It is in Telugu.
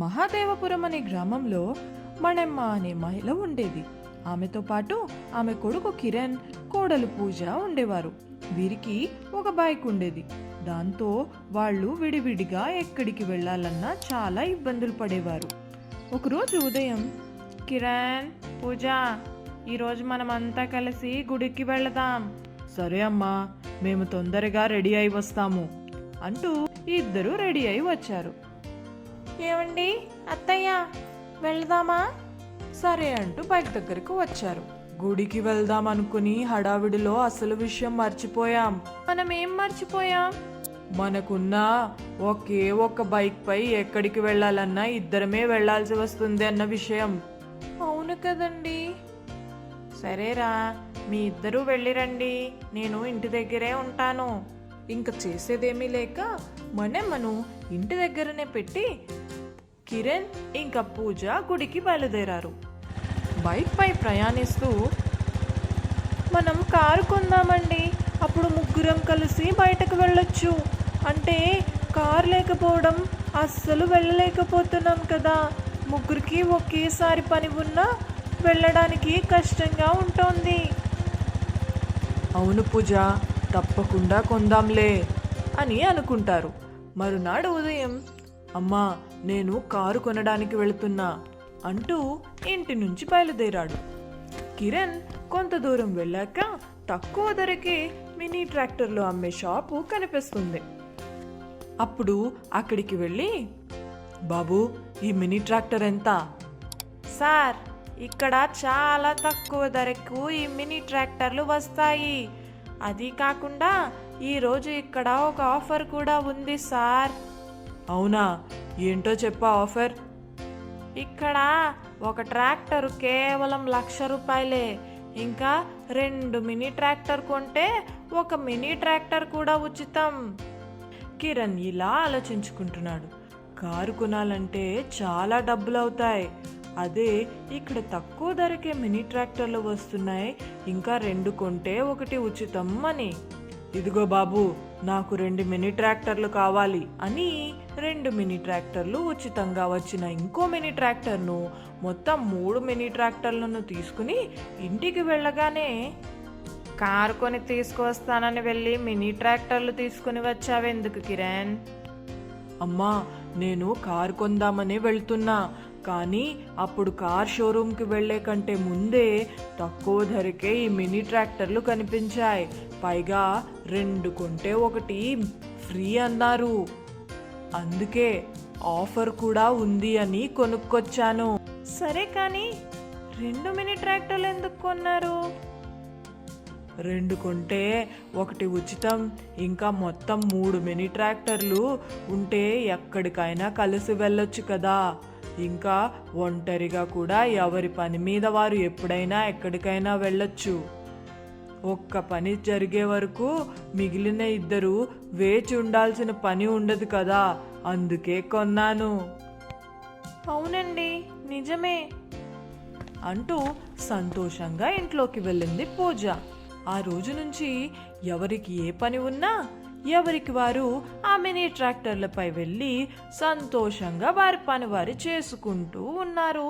మహాదేవపురం అనే గ్రామంలో మణెమ్మ అనే మహిళ ఉండేది. ఆమెతో పాటు ఆమె కొడుకు కిరణ్, కోడలు పూజ ఉండేవారు. వీరికి ఒక బైక్ ఉండేది. దాంతో వాళ్ళు విడివిడిగా ఎక్కడికి వెళ్ళాలన్నా చాలా ఇబ్బందులు పడేవారు. ఒకరోజు ఉదయం, కిరణ్, పూజ, ఈరోజు మనమంతా కలిసి గుడికి వెళదాం. సరే అమ్మా, మేము తొందరగా రెడీ అయి వస్తాము అంటూ ఇద్దరు రెడీ అయి వచ్చారు. ఏమండి అత్తయ్య, వెళ్దామా? సరే అంటూ బైక్ దగ్గరకు వచ్చారు. గుడికి వెళ్దాం అనుకుని హడావిడిలో అసలు విషయం మర్చిపోయాం. మనం ఏం మర్చిపోయాం? మనకున్న ఒకే ఒక్క బైక్ పై ఎక్కడికి వెళ్ళాలన్నా ఇద్దరమే వెళ్లాల్సి వస్తుంది అన్న విషయం. అవును కదండి. సరేరా, మీ ఇద్దరూ వెళ్ళిరండి, నేను ఇంటి దగ్గరే ఉంటాను. ఇంక చేసేదేమీ లేక మణెమ్మను ఇంటి దగ్గరనే పెట్టి కిరణ్ ఇంకా పూజ గుడికి బయలుదేరారు. బైక్ పై ప్రయాణిస్తూ, మనం కారు కొందామండి, అప్పుడు ముగ్గురం కలిసి బయటకు వెళ్ళొచ్చు. అంటే కారు లేకపోవడం అస్సలు వెళ్ళలేకపోతున్నాం కదా, ముగ్గురికి ఒకేసారి పని ఉన్నా వెళ్ళడానికి కష్టంగా ఉంటుంది. అవును పూజ, తప్పకుండా కొందాంలే అని అనుకుంటారు. మరునాడు ఉదయం, అమ్మా, నేను కారు కొనడానికి వెళుతున్నా అంటూ ఇంటి నుంచి బయలుదేరాడు. కిరణ్ కొంత దూరం వెళ్ళాక తక్కువ ధరకే మినీ ట్రాక్టర్లు అమ్మే షాపు కనిపిస్తుంది. అప్పుడు అక్కడికి వెళ్ళి, బాబు, ఈ మినీ ట్రాక్టర్ ఎంత? సార్, ఇక్కడ చాలా తక్కువ ధరకు ఈ మినీ ట్రాక్టర్లు వస్తాయి. అది కాకుండా ఈరోజు ఇక్కడ ఒక ఆఫర్ కూడా ఉంది సార్. అవునా, ఏంటో చెప్పా ఆఫర్? ఇక్కడ ఒక ట్రాక్టర్ కేవలం 1,00,000 రూపాయలే. ఇంకా 2 మినీ ట్రాక్టర్ కొంటే ఒక మినీ ట్రాక్టర్ కూడా ఉచితం. కిరణ్ ఇలా ఆలోచించుకుంటున్నాడు. కారు కొనాలంటే చాలా డబ్బులు అవుతాయి. అదే ఇక్కడ తక్కువ ధరకే మినీ ట్రాక్టర్లు వస్తున్నాయి, ఇంకా 2 కొంటే 1 ఉచితం అని. ఇదిగో బాబు, నాకు 2 మినీ ట్రాక్టర్లు కావాలి అని 2 మినీ ట్రాక్టర్లు ఉచితంగా వచ్చిన ఇంకో మినీ ట్రాక్టర్ను, మొత్తం 3 మినీ ట్రాక్టర్లను తీసుకుని ఇంటికి వెళ్ళగానే, కారు కొని తీసుకువస్తానని వెళ్ళి మినీ ట్రాక్టర్లు తీసుకుని వచ్చావెందుకు కిరణ్? అమ్మా, నేను కారు కొందామని వెళ్తున్నా, కానీ అప్పుడు కార్ షోరూమ్కి వెళ్లే కంటే ముందే తక్కువ ధరకే ఈ మినీ ట్రాక్టర్లు కనిపించాయి. పైగా 2 కొంటే 1 ఫ్రీ అన్నారు. అందుకే ఆఫర్ కూడా ఉంది అని కొనుక్కొచ్చాను. సరే, కానీ 2 మినీ ట్రాక్టర్లు ఎందుకు కొన్నారు? 2 కొంటే 1 ఉచితం. ఇంకా మొత్తం 3 మినీ ట్రాక్టర్లు ఉంటే ఎక్కడికైనా కలిసి వెళ్ళొచ్చు కదా. ఇంకా ఒంటరిగా కూడా ఎవరి పని మీద వారు ఎప్పుడైనా ఎక్కడికైనా వెళ్ళొచ్చు. ఒక్క పని జరిగే వరకు మిగిలిన ఇద్దరు వేచి ఉండాల్సిన పని ఉండదు కదా, అందుకే కొన్నాను. అవునండి, నిజమే అంటూ సంతోషంగా ఇంట్లోకి వెళ్ళింది పూజ. ఆ రోజు నుంచి ఎవరికి ఏ పని ఉన్నా ఎవరికి వారు ఆ మినీ ట్రాక్టర్లపై వెళ్ళి సంతోషంగా వారి పని వారు చేసుకుంటూ ఉన్నారు.